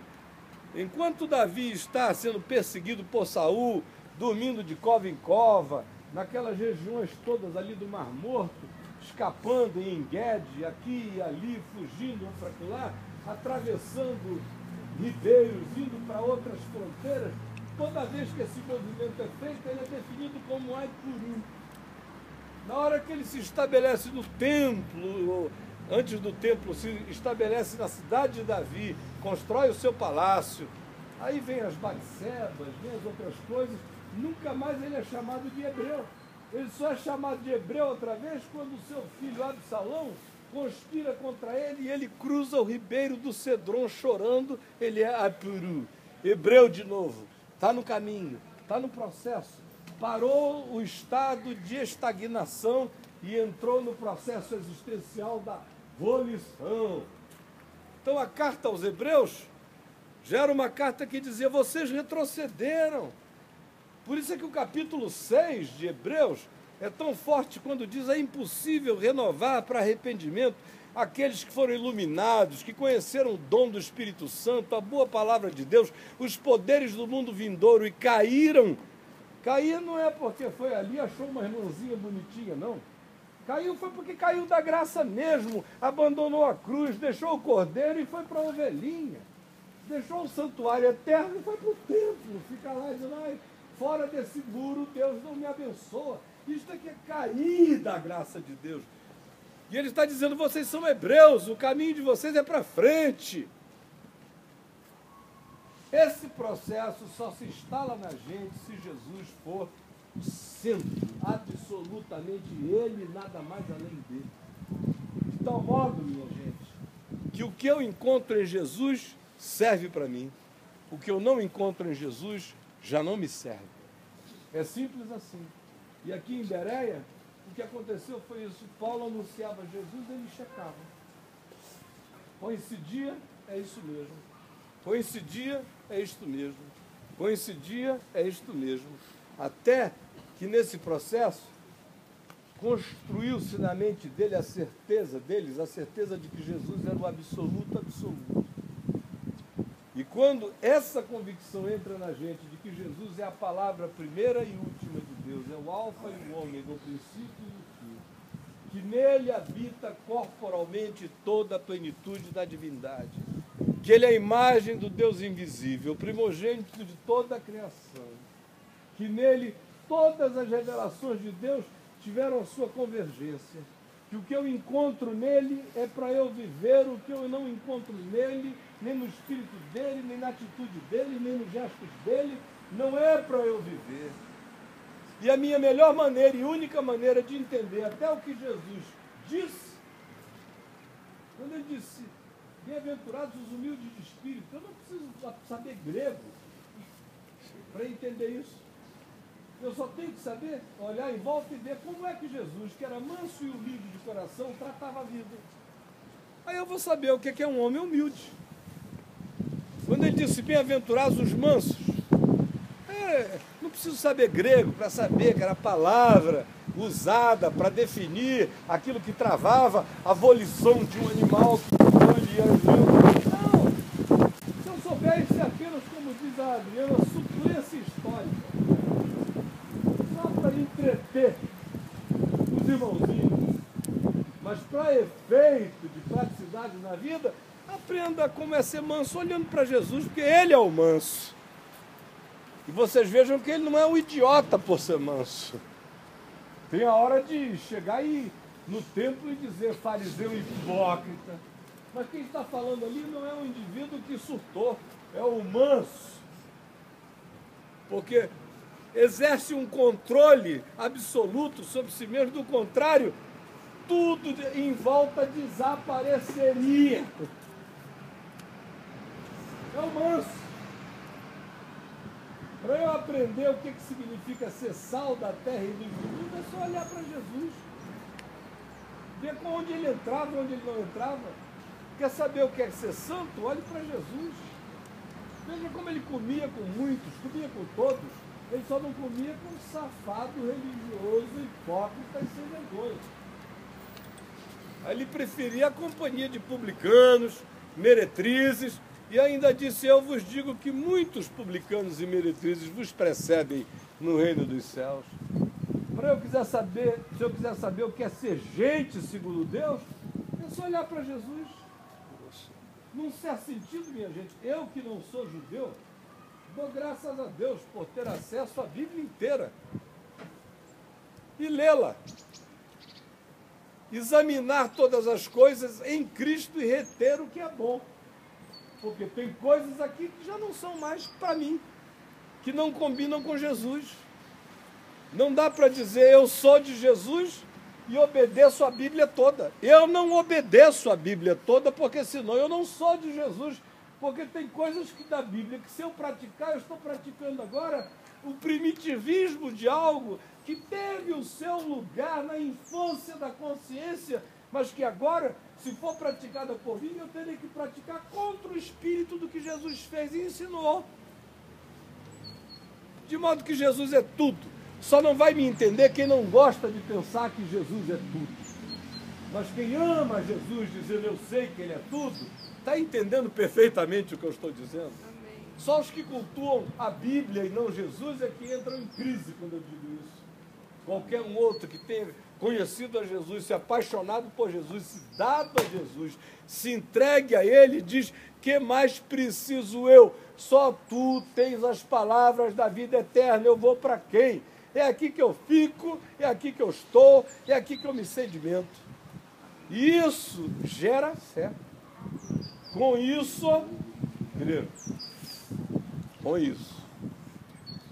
Enquanto Davi está sendo perseguido por Saul, dormindo de cova em cova, naquelas regiões todas ali do Mar Morto, escapando em Engedi, aqui e ali, fugindo para lá, atravessando ribeiros, indo para outras fronteiras, toda vez que esse movimento é feito, ele é definido como Aipuru. Na hora que ele se estabelece no templo, ou antes do templo, se estabelece na cidade de Davi, constrói o seu palácio, aí vem as Batsebas, vem as outras coisas, nunca mais ele é chamado de hebreu. Ele só é chamado de hebreu outra vez quando o seu filho Absalão conspira contra ele e ele cruza o ribeiro do Cedron chorando, ele é Aipuru, hebreu de novo, está no caminho, está no processo. Parou o estado de estagnação e entrou no processo existencial da volição. Então a carta aos Hebreus já era uma carta que dizia, vocês retrocederam. Por isso é que o capítulo 6 de Hebreus é tão forte quando diz, é impossível renovar para arrependimento aqueles que foram iluminados, que conheceram o dom do Espírito Santo, a boa palavra de Deus, os poderes do mundo vindouro e caíram. Cair não é porque foi ali e achou uma irmãzinha bonitinha, não. Caiu foi porque caiu da graça mesmo, abandonou a cruz, deixou o cordeiro e foi para a ovelhinha. Deixou o santuário eterno e foi para o templo. Fica lá dizendo, ai, fora desse muro Deus não me abençoa. Isto aqui é cair da graça de Deus. E ele está dizendo, vocês são hebreus, o caminho de vocês é para frente. Esse processo só se instala na gente se Jesus for o centro, absolutamente ele e nada mais além dele. De tal modo, minha gente, que o que eu encontro em Jesus serve para mim. O que eu não encontro em Jesus já não me serve. É simples assim. E aqui em Bereia, o que aconteceu foi isso. Paulo anunciava Jesus, ele checava. Coincidia, é isso mesmo. Coincidia, é isto mesmo. Coincidia, é isto mesmo. Até que nesse processo construiu-se na mente dele a certeza de que Jesus era o absoluto absoluto. E quando essa convicção entra na gente de que Jesus é a palavra primeira e última de Deus, é o alfa e o ômega, o princípio e o fim, que nele habita corporalmente toda a plenitude da divindade, que ele é a imagem do Deus invisível, o primogênito de toda a criação, que nele todas as revelações de Deus tiveram a sua convergência, que o que eu encontro nele é para eu viver, o que eu não encontro nele, nem no espírito dele, nem na atitude dele, nem nos gestos dele, não é para eu viver. E a minha melhor maneira e única maneira de entender até o que Jesus disse, quando ele disse, bem-aventurados os humildes de espírito, eu não preciso saber grego para entender isso. Eu só tenho que saber, olhar em volta e ver como é que Jesus, que era manso e humilde de coração, tratava a vida. Aí eu vou saber o que é um homem humilde. Quando ele disse, bem-aventurados os mansos, não preciso saber grego para saber que era a palavra usada para definir aquilo que travava a volição de um animal que colhia. Não! Se eu souber isso é apenas, como diz a Adriana, suplência histórica. Só para entreter os irmãozinhos. Mas para efeito de praticidade na vida, aprenda como é ser manso olhando para Jesus, porque ele é o manso. E vocês vejam que ele não é um idiota por ser manso. Tem a hora de chegar aí no templo e dizer fariseu hipócrita. Mas quem está falando ali não é um indivíduo que surtou, é o manso. Porque exerce um controle absoluto sobre si mesmo, do contrário, tudo em volta desapareceria. É o manso. Para eu aprender o que significa ser sal da terra e do mundo, é só olhar para Jesus. Ver onde ele entrava e onde ele não entrava. Quer saber o que é ser santo? Olhe para Jesus. Veja como ele comia com muitos, comia com todos. Ele só não comia com um safado religioso, hipócrita e sem vergonha. Aí ele preferia a companhia de publicanos, meretrizes, e ainda disse, eu vos digo que muitos publicanos e meretrizes vos precedem no reino dos céus. Para eu quiser saber, se eu quiser saber o que é ser gente segundo Deus, é só olhar para Jesus. Num certo sentido, minha gente, eu que não sou judeu, dou graças a Deus por ter acesso à Bíblia inteira e lê-la. Examinar todas as coisas em Cristo e reter o que é bom. Porque tem coisas aqui que já não são mais para mim, que não combinam com Jesus. Não dá para dizer eu sou de Jesus e obedeço a Bíblia toda. Eu não obedeço a Bíblia toda, porque senão eu não sou de Jesus. Porque tem coisas que da Bíblia que se eu praticar, eu estou praticando agora o primitivismo de algo que teve o seu lugar na infância da consciência, mas que agora, se for praticada por mim, eu terei que praticar contra o espírito do que Jesus fez e ensinou. De modo que Jesus é tudo. Só não vai me entender quem não gosta de pensar que Jesus é tudo. Mas quem ama Jesus, dizendo eu sei que ele é tudo, está entendendo perfeitamente o que eu estou dizendo. Amém. Só os que cultuam a Bíblia e não Jesus é que entram em crise quando eu digo isso. Qualquer um outro que tenha conhecido a Jesus, se apaixonado por Jesus, se dado a Jesus, se entregue a ele, diz, que mais preciso eu? Só tu tens as palavras da vida eterna, eu vou para quem? É aqui que eu fico, é aqui que eu estou, é aqui que eu me sedimento. E isso gera fé. Com isso, querido, com isso.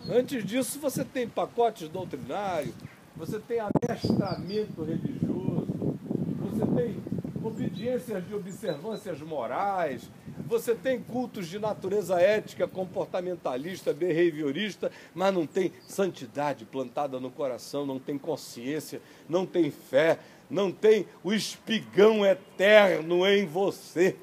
Antes disso, você tem pacotes doutrinários, você tem adestramento religioso, você tem obediências de observâncias morais, você tem cultos de natureza ética, comportamentalista, behaviorista, mas não tem santidade plantada no coração, não tem consciência, não tem fé, não tem o espigão eterno em você.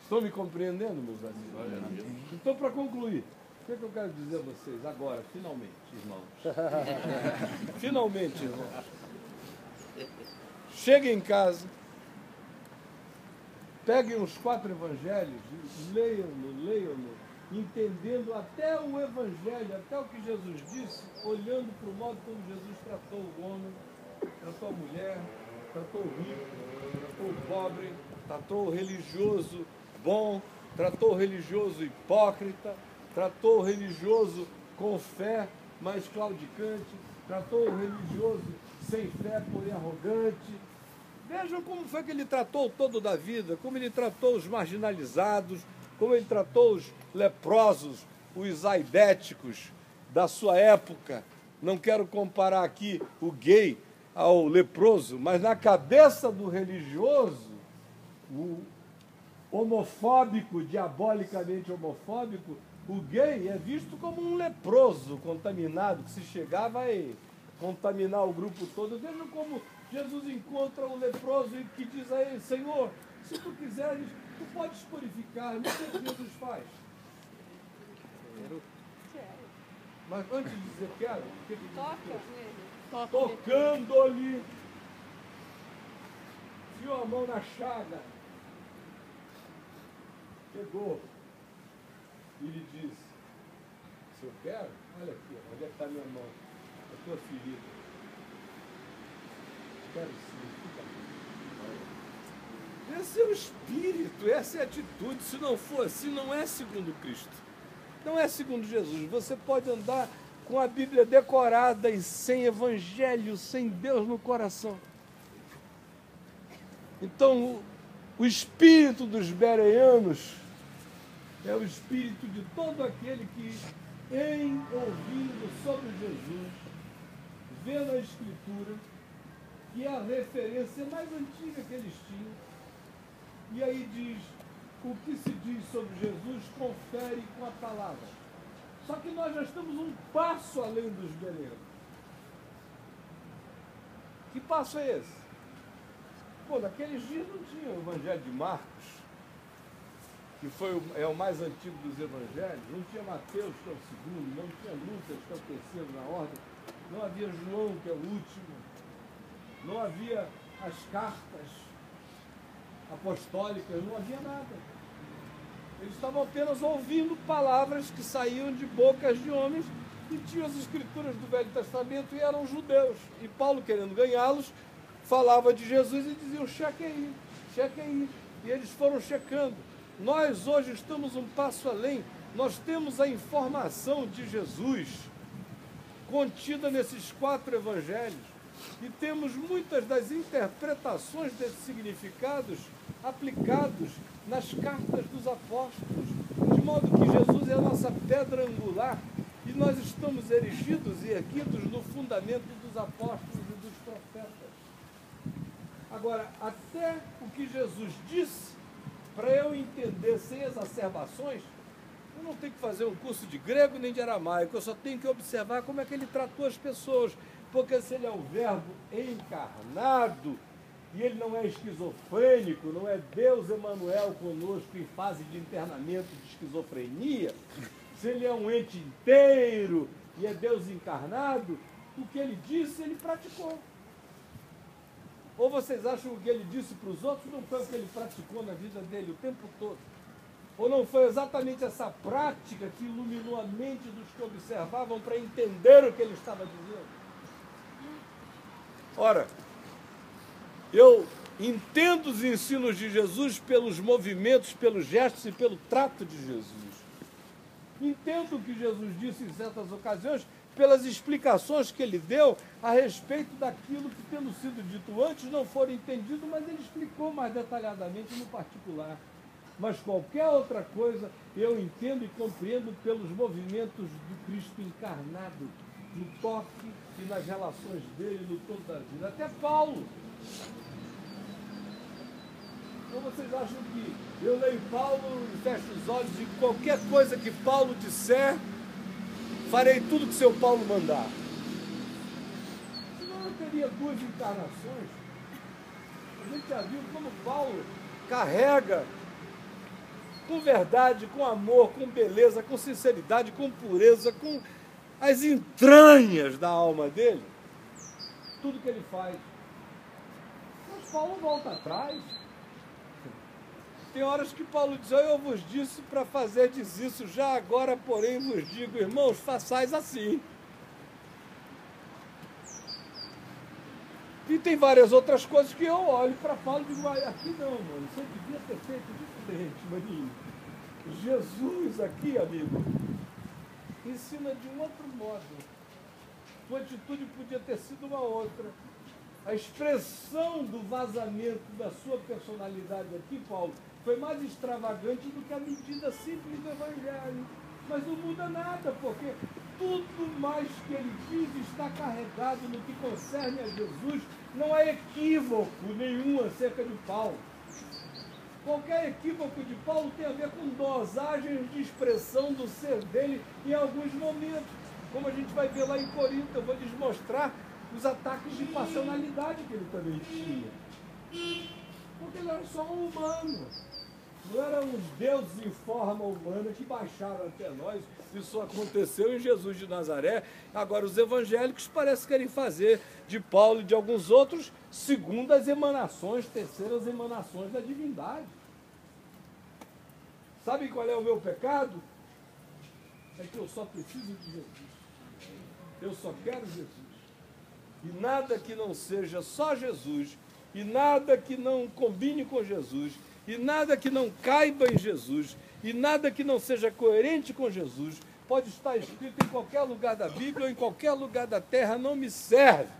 Estão me compreendendo, meus amigos? Então, para concluir, o que eu quero dizer a vocês agora, finalmente, irmãos? Finalmente, irmãos. Cheguem em casa, peguem os 4 evangelhos, leiam-no, entendendo até o evangelho, até o que Jesus disse, olhando para o modo como Jesus tratou o homem, tratou a mulher, tratou o rico, tratou o pobre, tratou o religioso bom, tratou o religioso hipócrita, tratou o religioso com fé, mas claudicante, tratou o religioso sem fé, porém arrogante. Vejam como foi que ele tratou todo da vida, como ele tratou os marginalizados, como ele tratou os leprosos, os aidéticos da sua época. Não quero comparar aqui o gay ao leproso, mas na cabeça do religioso, o homofóbico, diabolicamente homofóbico, O gay é visto como um leproso contaminado, que se chegar vai contaminar o grupo todo. Veja como Jesus encontra o leproso e que diz a ele: Senhor, se tu quiseres, tu podes purificar-me. O que Jesus faz? Mas antes de dizer quero, o que Jesus faz? Tocando-lhe, enfiou a mão na chaga, pegou e lhe disse: se eu quero, olha aqui, onde é que está a minha mão? A tua ferida. Quero sim, fica aqui. Esse é o espírito, essa é a atitude. Se não for assim, não é segundo Cristo. Não é segundo Jesus. Você pode andar com a Bíblia decorada e sem evangelho, sem Deus no coração. Então, o espírito dos bereanos é o espírito de todo aquele que, em ouvindo sobre Jesus, vê na Escritura, que é a referência mais antiga que eles tinham, e aí diz: o que se diz sobre Jesus confere com a palavra. Só que nós já estamos um passo além dos bereanos. Que passo é esse? Pô, naqueles dias não tinha o Evangelho de Marcos, que é o mais antigo dos evangelhos, não tinha Mateus, que é o segundo, não tinha Lucas, que é o terceiro na ordem, não havia João, que é o último, não havia as cartas apostólicas, não havia nada. Eles estavam apenas ouvindo palavras que saíam de bocas de homens e tinham as escrituras do Velho Testamento e eram judeus. E Paulo, querendo ganhá-los, falava de Jesus e diziam: cheque aí, cheque aí. E eles foram checando. Nós hoje estamos um passo além. Nós temos a informação de Jesus contida nesses 4 evangelhos e temos muitas das interpretações desses significados aplicados nas cartas dos apóstolos, de modo que Jesus é a nossa pedra angular e nós estamos erigidos e erguidos no fundamento dos apóstolos e dos profetas. Agora, até o que Jesus disse, para eu entender sem exacerbações, eu não tenho que fazer um curso de grego nem de aramaico, eu só tenho que observar como é que ele tratou as pessoas, porque se ele é o verbo encarnado, e ele não é esquizofrênico, não é Deus Emanuel conosco em fase de internamento de esquizofrenia, se ele é um ente inteiro e é Deus encarnado, o que ele disse, ele praticou. Ou vocês acham que o que ele disse para os outros não foi o que ele praticou na vida dele o tempo todo? Ou não foi exatamente essa prática que iluminou a mente dos que observavam para entender o que ele estava dizendo? Ora, eu entendo os ensinos de Jesus pelos movimentos, pelos gestos e pelo trato de Jesus. Entendo o que Jesus disse em certas ocasiões pelas explicações que ele deu a respeito daquilo que, tendo sido dito antes, não foi entendido, mas ele explicou mais detalhadamente no particular. Mas qualquer outra coisa eu entendo e compreendo pelos movimentos do Cristo encarnado, no toque e nas relações dele no todo da vida. Até Paulo. Então vocês acham que eu leio Paulo e fecho os olhos e qualquer coisa que Paulo disser, farei tudo que seu Paulo mandar? Senão eu teria 2 encarnações. A gente já viu como Paulo carrega com verdade, com amor, com beleza, com sinceridade, com pureza, com as entranhas da alma dele, tudo que ele faz. Mas Paulo volta atrás. Tem horas que Paulo diz: eu vos disse para fazerdes isso, já agora, porém, vos digo, irmãos, façais assim. E tem várias outras coisas que eu olho para Paulo e digo: aqui não, mano, você devia ter feito diferente, maninho. Jesus aqui, amigo, ensina de um outro modo. Tua atitude podia ter sido uma outra. A expressão do vazamento da sua personalidade aqui, Paulo, foi mais extravagante do que a medida simples do Evangelho. Mas não muda nada, porque tudo mais que ele diz está carregado no que concerne a Jesus. Não há equívoco nenhum acerca de Paulo. Qualquer equívoco de Paulo tem a ver com dosagens de expressão do ser dele em alguns momentos. Como a gente vai ver lá em Corinto, eu vou lhes mostrar os ataques de passionalidade que ele também tinha. Porque ele era só um humano. Não eram os deuses em forma humana que baixaram até nós. Isso aconteceu em Jesus de Nazaré. Agora os evangélicos parecem que querem fazer de Paulo e de alguns outros segundo as emanações, terceiras emanações da divindade. Sabe qual é o meu pecado? É que eu só preciso de Jesus. Eu só quero Jesus. E nada que não seja só Jesus, e nada que não combine com Jesus, e nada que não caiba em Jesus, e nada que não seja coerente com Jesus, pode estar escrito em qualquer lugar da Bíblia ou em qualquer lugar da terra, não me serve.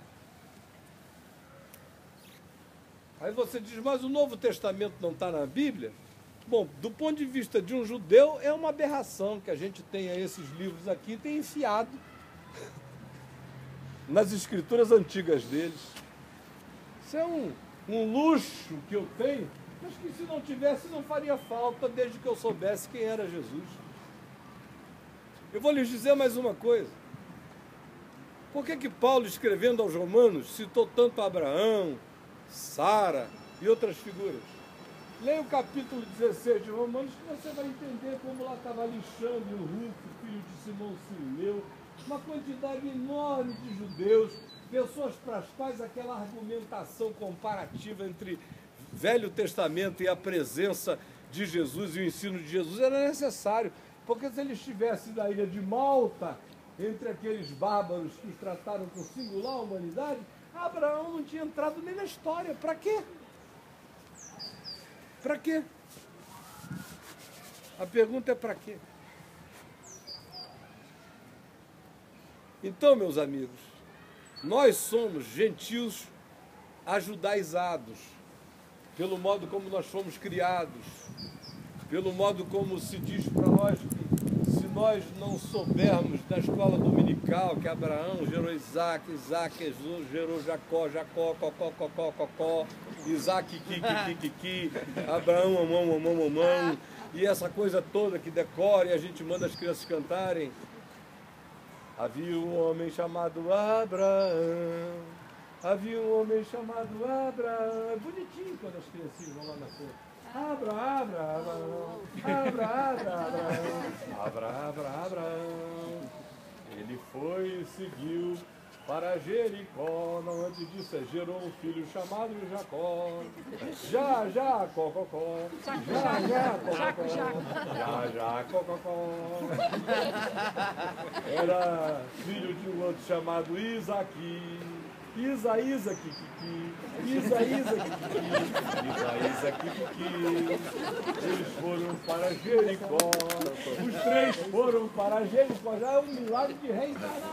Aí você diz, mas o Novo Testamento não está na Bíblia? Bom, do ponto de vista de um judeu, é uma aberração que a gente tenha esses livros aqui e tenha enfiado nas escrituras antigas deles. Isso é um luxo que eu tenho, mas que se não tivesse não faria falta, desde que eu soubesse quem era Jesus. Eu vou lhes dizer mais uma coisa. Por que Paulo, escrevendo aos Romanos, citou tanto Abraão, Sara e outras figuras? Leia o capítulo 16 de Romanos que você vai entender como lá estava Alexandre, o Rufo, filho de Simão Sirineu, uma quantidade enorme de judeus, pessoas para as quais aquela argumentação comparativa entre Velho Testamento e a presença de Jesus e o ensino de Jesus era necessário, porque se eles estivessem na ilha de Malta, entre aqueles bárbaros que os trataram com singular humanidade, Abraão não tinha entrado nem na história. Para quê? Para quê? A pergunta é para quê? Então, meus amigos, nós somos gentios ajudaizados, pelo modo como nós fomos criados, pelo modo como se diz para nós que se nós não soubermos na escola dominical que Abraão gerou Isaac, Isaac gerou Jacó, Jacó, Cocó, Cocó, Cocó, Isaac, Kiki, Abraão, mamão, e essa coisa toda que decora e a gente manda as crianças cantarem. Havia um homem chamado Abraão, havia um homem chamado Abraão. É bonitinho quando as criancinhas vão lá na frente. Abraão. Ele foi e seguiu para Jericó. Não, antes disso, gerou um filho chamado Jacó. Já, cococó. Já, cococó. Era filho de um outro chamado Isaque. Isaísa, eles foram para Jericó, os três foram para Jericó, já é um milagre de reencarnação,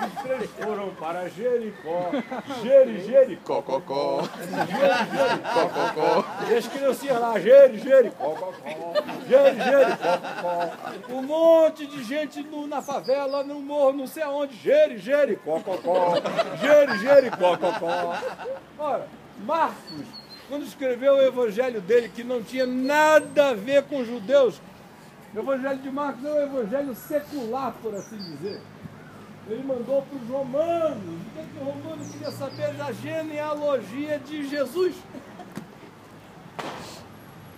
os três foram para Jericó, Jericó, cocó, e as criancinhas lá, Jericó, cocó, um monte de gente na favela, no morro, não sei aonde, Jericó, cocó. Ora, Marcos, quando escreveu o evangelho dele, que não tinha nada a ver com judeus, o evangelho de Marcos é um evangelho secular, por assim dizer. Ele mandou para os romanos. O que o romano queria saber? Da genealogia de Jesus.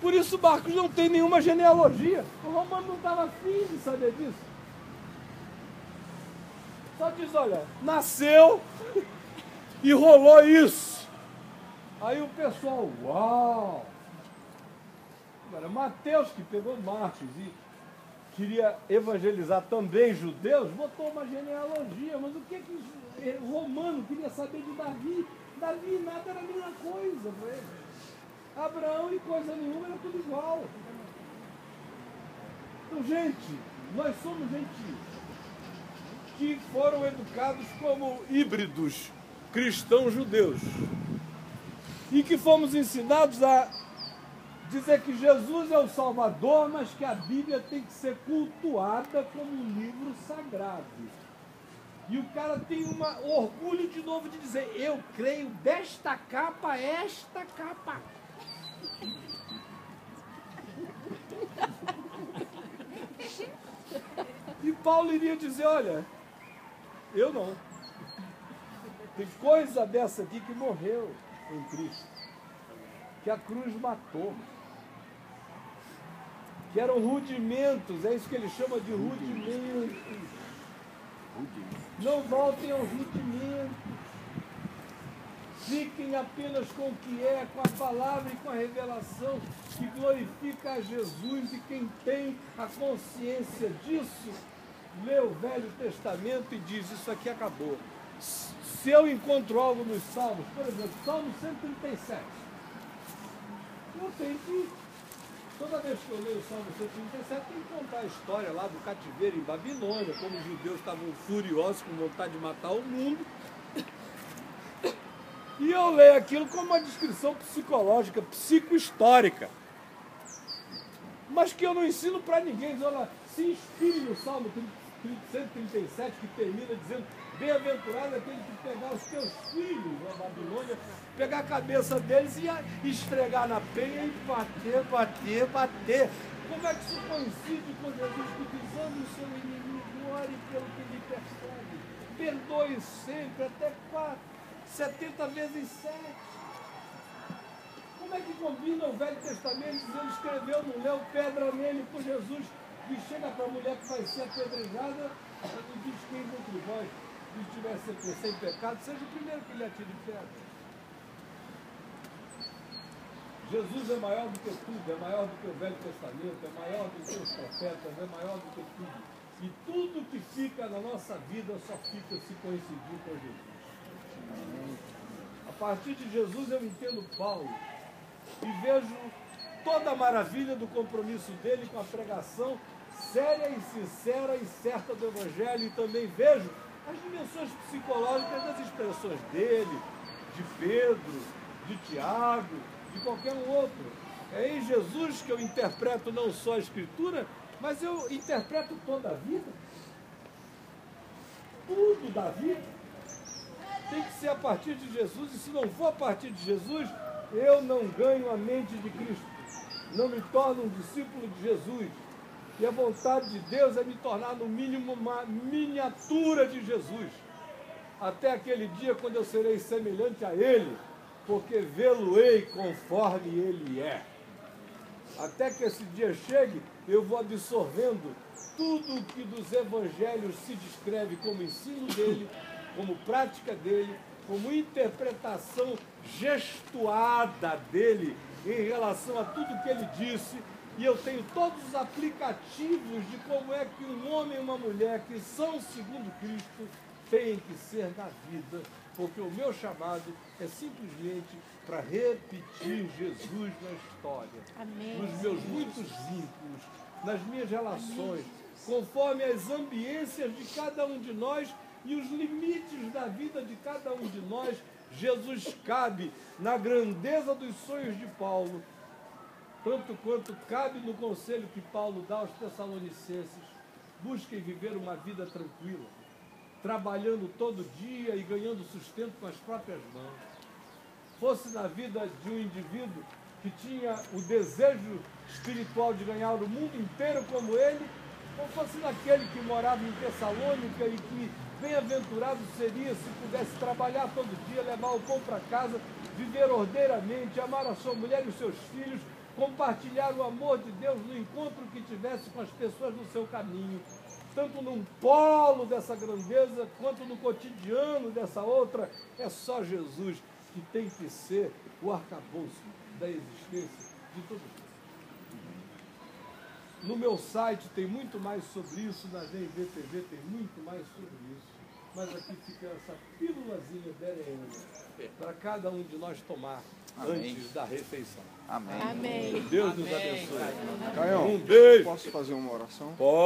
Por isso Marcos não tem nenhuma genealogia. O romano não estava afim de saber disso. Só diz, olha, nasceu e rolou isso. Aí o pessoal, uau! Agora, Mateus, que pegou Marcos e queria evangelizar também judeus, botou uma genealogia. Mas o que o romano queria saber de Davi? Davi nada era a mesma coisa para ele. Abraão e coisa nenhuma era tudo igual. Então, gente, nós somos gentios que foram educados como híbridos cristãos-judeus e que fomos ensinados a dizer que Jesus é o Salvador, mas que a Bíblia tem que ser cultuada como um livro sagrado. E o cara tem um orgulho de novo de dizer, eu creio desta capa, esta capa. E Paulo iria dizer, olha, eu não. Tem coisa dessa aqui que morreu em Cristo, que a cruz matou, que eram rudimentos, é isso que ele chama de rudimentos. Não voltem aos rudimentos, fiquem apenas com o que é, com a palavra e com a revelação que glorifica a Jesus, e quem tem a consciência disso, lê o Velho Testamento e diz, isso aqui acabou. Se eu encontro algo nos Salmos, por exemplo, Salmo 137, eu tenho que, toda vez que eu leio o Salmo 137, tem que contar a história lá do cativeiro em Babilônia, como os judeus estavam furiosos, com vontade de matar o mundo. E eu leio aquilo como uma descrição psicológica, psicohistórica. Mas que eu não ensino para ninguém. Diz, olha, se inspire no Salmo 137, que termina dizendo, bem-aventurado aquele que pegar os teus filhos na Babilônia, pegar a cabeça deles e esfregar na penha e bater, bater, bater. Como é que isso coincide com Jesus que visando o seu inimigo, ore pelo que lhe persegue, perdoe sempre, até 70 vezes 7. Como é que combina o Velho Testamento dizendo, escreveu, não leu, pedra nele por Jesus, e chega para a mulher que vai ser apedrejada e diz, quem entre vós se tivesse sem pecado, seja o primeiro que lhe atire pedra. Jesus é maior do que tudo, é maior do que o Velho Testamento, é maior do que os profetas, é maior do que tudo. E tudo que fica na nossa vida só fica se coincidir com Jesus. A partir de Jesus eu entendo Paulo e vejo toda a maravilha do compromisso dele com a pregação séria e sincera e certa do Evangelho, e também vejo as dimensões psicológicas das expressões dele, de Pedro, de Tiago, de qualquer um outro. É em Jesus que eu interpreto não só a Escritura, mas eu interpreto toda a vida. Tudo da vida tem que ser a partir de Jesus, e se não for a partir de Jesus, eu não ganho a mente de Cristo, não me torno um discípulo de Jesus. E a vontade de Deus é me tornar, no mínimo, uma miniatura de Jesus, até aquele dia quando eu serei semelhante a Ele, porque vê-lo-ei conforme Ele é. Até que esse dia chegue, eu vou absorvendo tudo o que dos evangelhos se descreve como ensino dele, como prática dele, como interpretação gestuada dele em relação a tudo que ele disse, e eu tenho todos os aplicativos de como é que um homem e uma mulher que são segundo Cristo têm que ser na vida, porque o meu chamado é simplesmente para repetir Jesus na história. Amém. Nos meus muitos vínculos, nas minhas relações, conforme as ambiências de cada um de nós e os limites da vida de cada um de nós. Jesus cabe na grandeza dos sonhos de Paulo, tanto quanto cabe no conselho que Paulo dá aos Tessalonicenses: busquem viver uma vida tranquila, trabalhando todo dia e ganhando sustento com as próprias mãos. Fosse na vida de um indivíduo que tinha o desejo espiritual de ganhar o mundo inteiro como ele, ou fosse naquele que morava em Tessalônica e que bem-aventurado seria se pudesse trabalhar todo dia, levar o pão para casa, viver ordeiramente, amar a sua mulher e os seus filhos, compartilhar o amor de Deus no encontro que tivesse com as pessoas do seu caminho, tanto num polo dessa grandeza, quanto no cotidiano dessa outra. É só Jesus que tem que ser o arcabouço da existência de todo mundo. No meu site tem muito mais sobre isso, na GIVTV tem muito mais sobre isso, mas aqui fica essa pílulazinha verena para cada um de nós tomar. Amém. Antes da refeição. Amém. Amém. Deus nos abençoe. Caião, Um beijo. posso fazer uma oração? Pode.